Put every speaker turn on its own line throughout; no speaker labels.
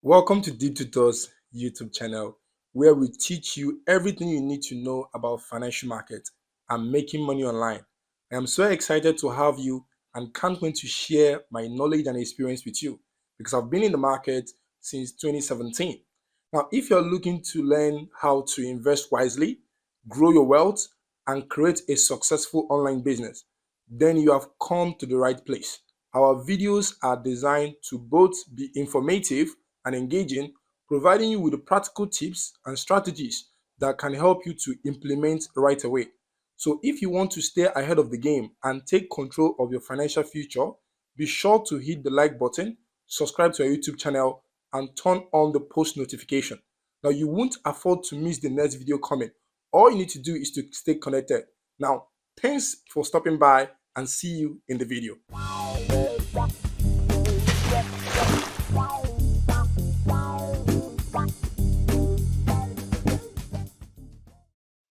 Welcome to Deep Tutors YouTube channel, where we teach you everything you need to know about financial markets and making money online. I am so excited to have you and can't wait to share my knowledge and experience with you because I've been in the market since 2017. Now, if you're looking to learn how to invest wisely, grow your wealth, and create a successful online business, then you have come to the right place. Our videos are designed to both be informative and engaging, providing you with the practical tips and strategies that can help you to implement right away. So, if you want to stay ahead of the game and take control of your financial future, be sure to hit the like button, subscribe to our YouTube channel, and turn on the post notification. Now, you won't afford to miss the next video coming. All you need to do is to stay connected. Now, thanks for stopping by and see you in the video.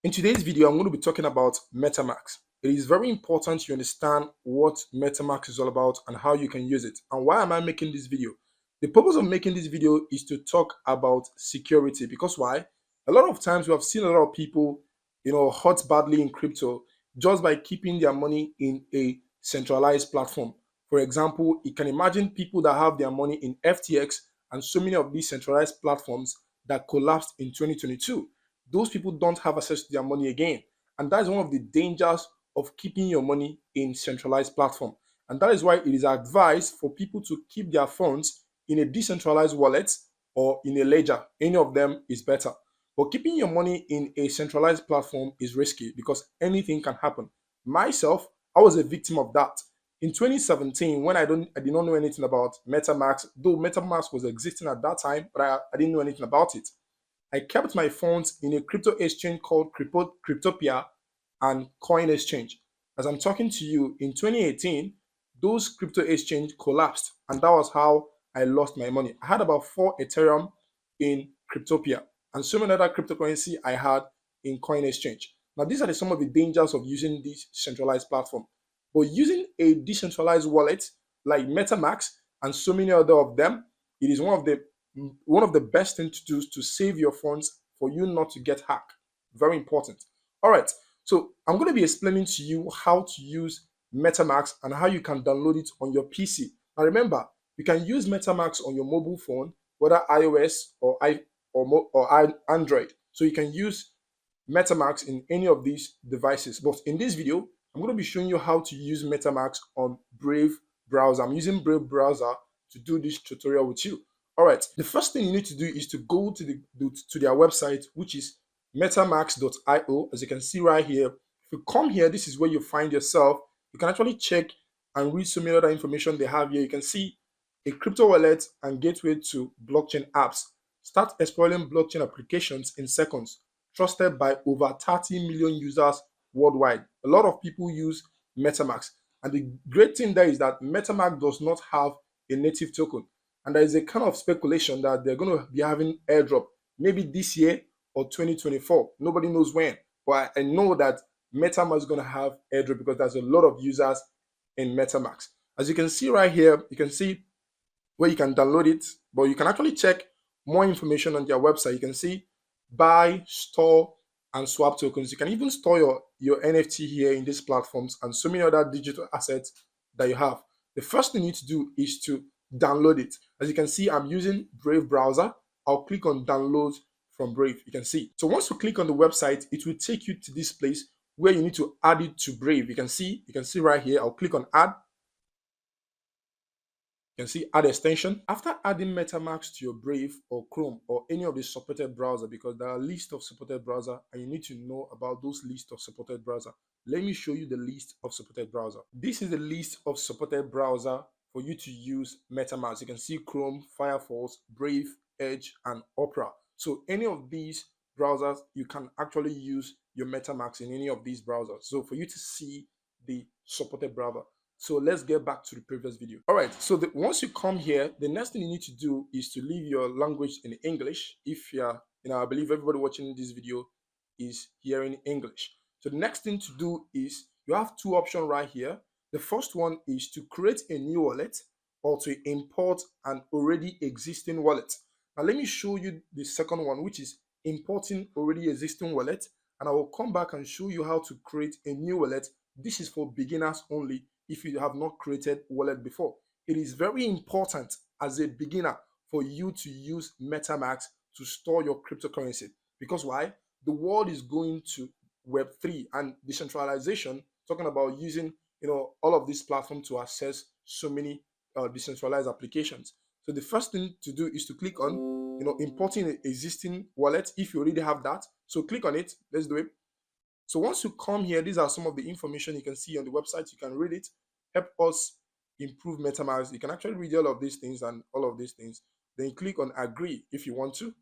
In today's video, I'm going to be talking about MetaMask. It is very important you understand what MetaMask is all about and how you can use it. And why am I making this video? The purpose of making this video is to talk about security. Because why? A lot of times we have seen a lot of people, hurt badly in crypto just by keeping their money in a centralized platform. For example, you can imagine people that have their money in FTX and so many of these centralized platforms that collapsed in 2022. Those people don't have access to their money again. And that is one of the dangers of keeping your money in centralized platform. And that is why it is advised for people to keep their funds in a decentralized wallet or in a ledger. Any of them is better. But keeping your money in a centralized platform is risky because anything can happen. Myself, I was a victim of that. In 2017, when I did not know anything about MetaMask, though MetaMask was existing at that time, but I didn't know anything about it. I kept my funds in a crypto exchange called Cryptopia and Coin Exchange. As I'm talking to you, in 2018, those crypto exchange collapsed, and that was how I lost my money. I had about 4 Ethereum in Cryptopia and so many other cryptocurrency I had in Coin Exchange. Now, these are some of the dangers of using this centralized platform. But using a decentralized wallet like MetaMask and so many other of them, it is one of the best things to do to save your funds for you not to get hacked. Very important. All right, so I'm going to be explaining to you how to use MetaMask and how you can download it on your PC. Now remember, you can use MetaMask on your mobile phone, whether iOS or Android. So you can use MetaMask in any of these devices. But in this video, I'm going to be showing you how to use MetaMask on Brave browser. I'm using Brave browser to do this tutorial with you. All right, the first thing you need to do is to go to their website, which is metamask.io. As you can see right here, if you come here, this is where you find yourself. You can actually check and read so many other information they have here. You can see a crypto wallet and gateway to blockchain apps. Start exploring blockchain applications in seconds. Trusted by over 30 million users worldwide. A lot of people use MetaMask. And the great thing there is that MetaMask does not have a native token. And there is a kind of speculation that they're going to be having airdrop maybe this year or 2024. Nobody knows when. But I know that MetaMask is going to have airdrop because there's a lot of users in MetaMask. As you can see right here, you can see where you can download it. But you can actually check more information on their website. You can see buy, store, and swap tokens. You can even store your NFT here in these platforms and so many other digital assets that you have. The first thing you need to do is to download it. As you can see, I'm using Brave browser. I'll click on download from Brave. You can see. So once you click on the website, it will take you to this place where you need to add it to Brave. You can see right here. I'll click on add. You can see add extension. After adding MetaMask to your Brave or Chrome or any of the supported browser, because there are a list of supported browser and you need to know about those lists of supported browser. Let me show you the list of supported browser. This is the list of supported browser for you to use MetaMask. You can see Chrome, Firefox, Brave, Edge, and Opera. So any of these browsers, you can actually use your MetaMask in any of these browsers. So for you to see the supported browser. So let's get back to the previous video. All right, so once you come here, the next thing you need to do is to leave your language in English. If you're, I believe everybody watching this video is hearing English. So the next thing to do is you have 2 options right here. The first one is to create a new wallet or to import an already existing wallet. Now let me show you the second one, which is importing already existing wallet, and I will come back and show you how to create a new wallet. This is for beginners only if you have not created wallet before. It is very important as a beginner for you to use MetaMask to store your cryptocurrency. Because why? The world is going to Web3 and decentralization, talking about using all of these platforms to access so many decentralized applications. So the first thing to do is to click on importing an existing wallet if you already have that. So click on it. Let's do it. So once you come here, these are some of the information you can see on the website. You can read it. Help us improve MetaMask. You can actually read all of these things and all of these things. Then you click on agree if you want to.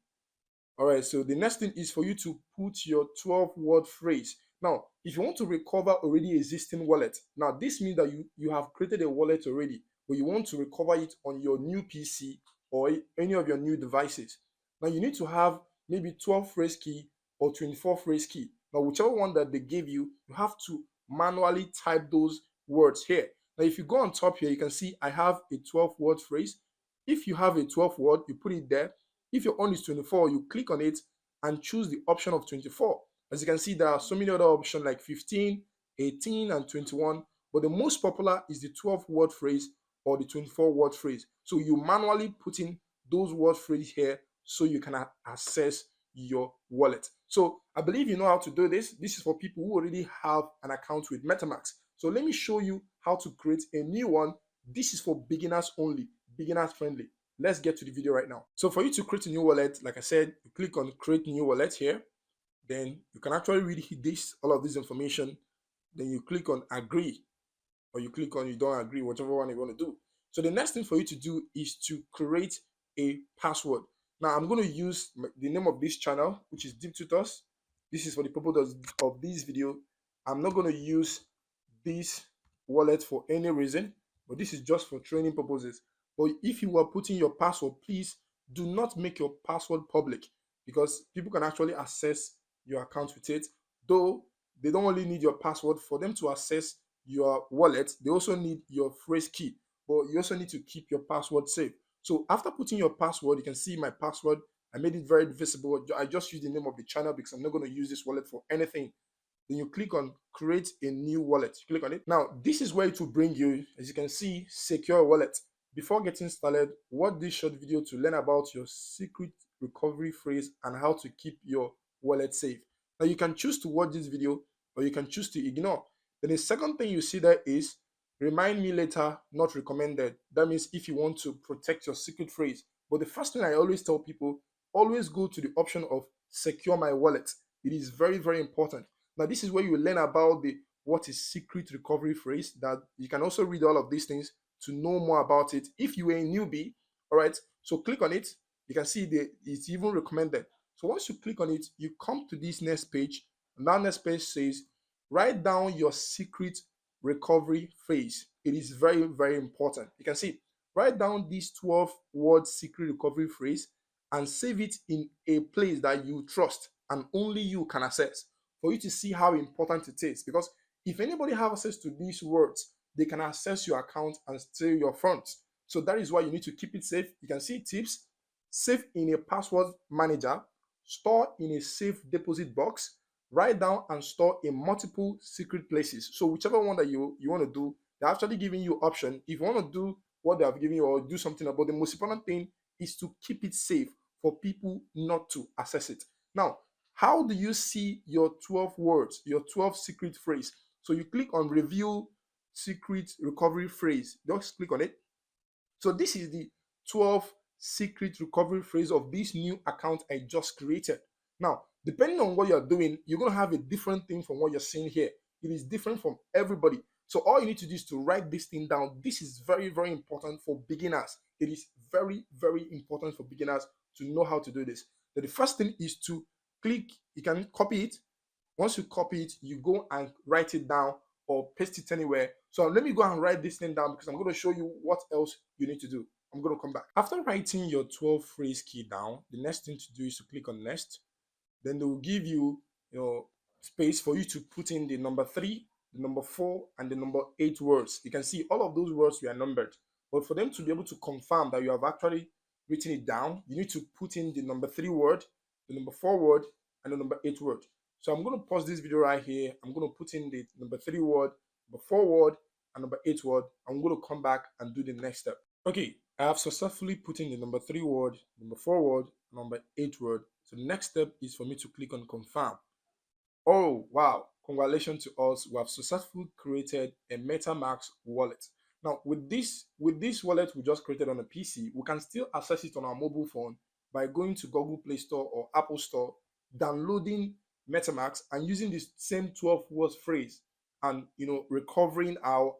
All right, so the next thing is for you to put your 12-word phrase. Now, if you want to recover already existing wallet, now this means that you have created a wallet already, but you want to recover it on your new PC or any of your new devices. Now, you need to have maybe 12 phrase key or 24 phrase key. Now, whichever one that they give you, you have to manually type those words here. Now, if you go on top here, you can see I have a 12-word phrase. If you have a 12 word, you put it there. If your own is 24, you click on it and choose the option of 24. As you can see, there are so many other options like 15, 18, and 21. But the most popular is the 12-word phrase or the 24-word phrase. So you manually put in those word phrases here so you can access your wallet. So I believe you know how to do this. This is for people who already have an account with MetaMask. So let me show you how to create a new one. This is for beginners only, beginners friendly. Let's get to the video right now. So for you to create a new wallet, like I said, you click on create new wallet here. Then you can actually read all of this information. Then you click on agree, or you click on you don't agree, whichever one you want to do. So the next thing for you to do is to create a password. Now I'm going to use the name of this channel, which is Deep Tutors. This is for the purpose of this video. I'm not going to use this wallet for any reason, but this is just for training purposes. But if you are putting your password, please do not make your password public, because people can actually access your account with it. Though they don't only need your password for them to access your wallet, they also need your phrase key, but you also need to keep your password safe. So after putting your password, you can see my password. I made it very visible. I just used the name of the channel because I'm not going to use this wallet for anything. Then you click on create a new wallet. You click on it. Now, this is where it will bring you, as you can see, secure wallet. Before getting started, watch this short video to learn about your secret recovery phrase and how to keep your wallet safe. Now, you can choose to watch this video or you can choose to ignore. Then the second thing you see there is remind me later, not recommended. That means if you want to protect your secret phrase. But the first thing I always tell people, always go to the option of secure my wallet. It is very, very important. Now, this is where you learn about what is secret recovery phrase, that you can also read all of these things to know more about it if you are a newbie. All right, so click on it. You can see it's even recommended. So once you click on it, you come to this next page, and that next page says write down your secret recovery phrase. It is very, very important. You can see write down this 12-word secret recovery phrase and save it in a place that you trust and only you can access, for you to see how important it is. Because if anybody has access to these words, they can access your account and steal your funds. So that is why you need to keep it safe. You can see tips: save in a password manager, store in a safe deposit box, write down and store in multiple secret places. So whichever one that you want to do, they're actually giving you option. If you want to do what they have given you or do something about, the most important thing is to keep it safe for people not to access it. Now, how do you see your 12 words, your 12 secret phrase? So you click on review secret recovery phrase. Just click on it. So this is the 12 secret recovery phrase of this new account I just created. Now, depending on what you're doing, you're going to have a different thing from what you're seeing here. It is different from everybody. So all you need to do is to write this thing down. This is very, very important for beginners. It is very, very important for beginners to know how to do this. So the first thing is to click, you can copy it. Once you copy it, you go and write it down or paste it anywhere. So let me go and write this thing down because I'm going to show you what else you need to do. I'm going to come back. After writing your 12 phrase key down, the next thing to do is to click on next. Then they will give you your space for you to put in the number 3, the number 4, and the number 8 words. You can see all of those words were numbered. But for them to be able to confirm that you have actually written it down, you need to put in the number 3 word, the number 4 word, and the number 8 word. So I'm going to pause this video right here. I'm going to put in the number 3 word, number 4 word, and number 8 word. I'm going to come back and do the next step. Okay, I have successfully put in the number 3 word, number 4 word, number 8 word. So the next step is for me to click on confirm. Oh, wow. Congratulations to us. We have successfully created a MetaMask wallet. Now, with this wallet we just created on a PC, we can still access it on our mobile phone by going to Google Play Store or Apple Store, downloading MetaMask and using this same 12 words phrase and, recovering our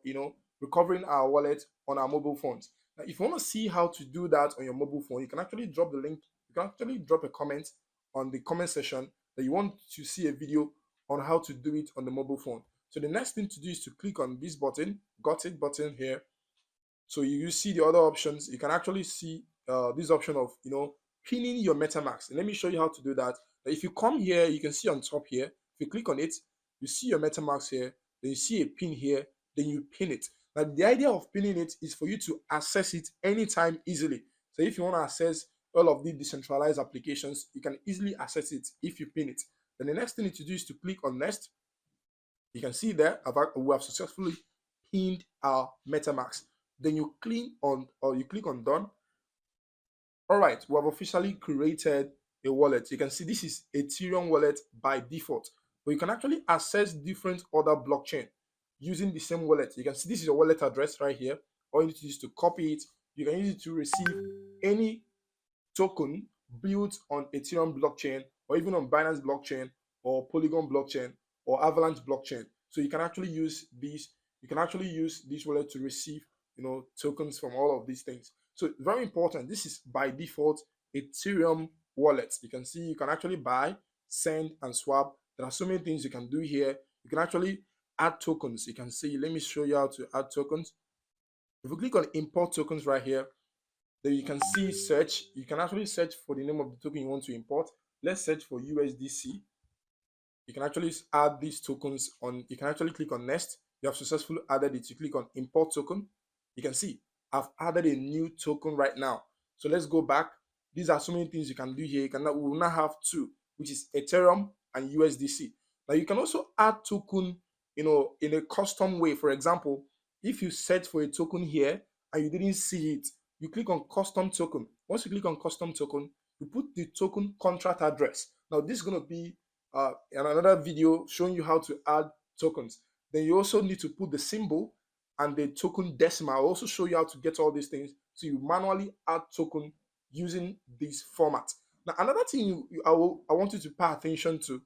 wallet on our mobile phones. Now, if you want to see how to do that on your mobile phone, you can actually drop the link. You can actually drop a comment on the comment section that you want to see a video on how to do it on the mobile phone. So the next thing to do is to click on this button, got it button here. So you see the other options. You can actually see this option of pinning your MetaMask. And let me show you how to do that. Now, if you come here, you can see on top here. If you click on it, you see your MetaMask here. Then you see a pin here. Then you pin it. Now the idea of pinning it is for you to access it anytime easily. So if you want to access all of the decentralized applications, you can easily access it if you pin it. Then the next thing you need to do is to click on next. You can see there we have successfully pinned our MetaMask. Then you click on done. All right, we have officially created a wallet. You can see this is Ethereum wallet by default, but you can actually access different other blockchain using the same wallet. You can see this is your wallet address right here. All you need to do is to copy it. You can use it to receive any token built on Ethereum blockchain or even on Binance blockchain or Polygon blockchain or Avalanche blockchain. So you can actually use these. You can actually use this wallet to receive tokens from all of these things. So very important. This is by default Ethereum wallet. You can see you can actually buy, send, and swap. There are so many things you can do here. You can actually add tokens. You can see. Let me show you how to add tokens. If you click on import tokens right here, then you can see search. You can actually search for the name of the token you want to import. Let's search for USDC. You can actually add these tokens on. You can actually click on next. You have successfully added it. You click on import token. You can see I've added a new token right now. So let's go back. These are so many things you can do here. We will now have two, which is Ethereum and USDC. Now you can also add token, in a custom way. For example, if you search for a token here and you didn't see it, you click on custom token. Once you click on custom token, you put the token contract address. Now this is going to be another video showing you how to add tokens. Then you also need to put the symbol and the token decimal. I'll also show you how to get all these things. So you manually add token using this format. Now another thing I want you to pay attention to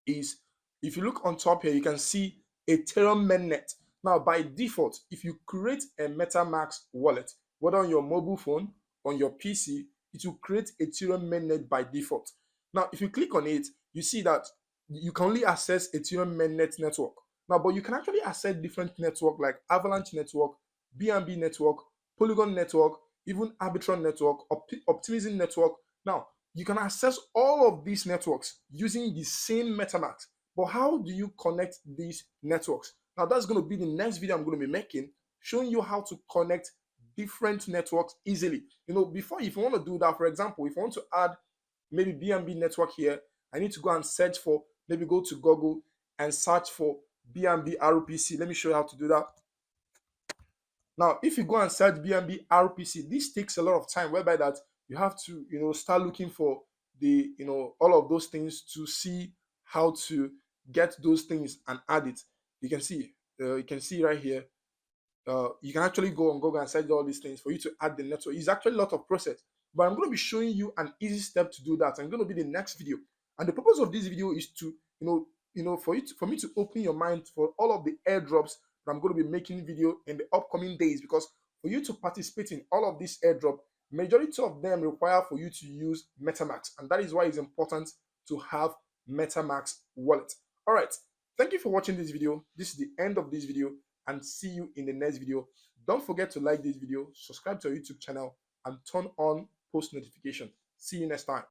is, if you look on top here, you can see Ethereum mainnet. Now by default, if you create a MetaMask wallet, whether on your mobile phone, on your PC, it will create Ethereum mainnet by default. Now if you click on it, you see that you can only access Ethereum mainnet network. Now, but you can actually access different network like Avalanche network, BNB network, Polygon network, even Arbitrum network, Optimism network. Now, you can access all of these networks using the same MetaMask. But how do you connect these networks? Now, that's going to be the next video I'm going to be making, showing you how to connect different networks easily. Before, if you want to do that, for example, if I want to add maybe BNB network here, I need to go and search for, maybe go to Google and search for BNB RPC. Let me show you how to do that. Now, if you go and search BNB RPC, this takes a lot of time, whereby that you have to, start looking for the, all of those things to see how to get those things and add it. You can see right here. You can actually go on Google and search all these things for you to add the network. It's actually a lot of process, but I'm going to be showing you an easy step to do that. I'm going to be the next video, and the purpose of this video is to, for me to open your mind for all of the airdrops that I'm going to be making video in the upcoming days. Because for you to participate in all of these airdrop, majority of them require for you to use MetaMask, and that is why it's important to have MetaMask wallet. All right, thank you for watching this video. This is the end of this video, and see you in the next video. Don't forget to like this video, subscribe to our YouTube channel, and turn on post notification. See you next time.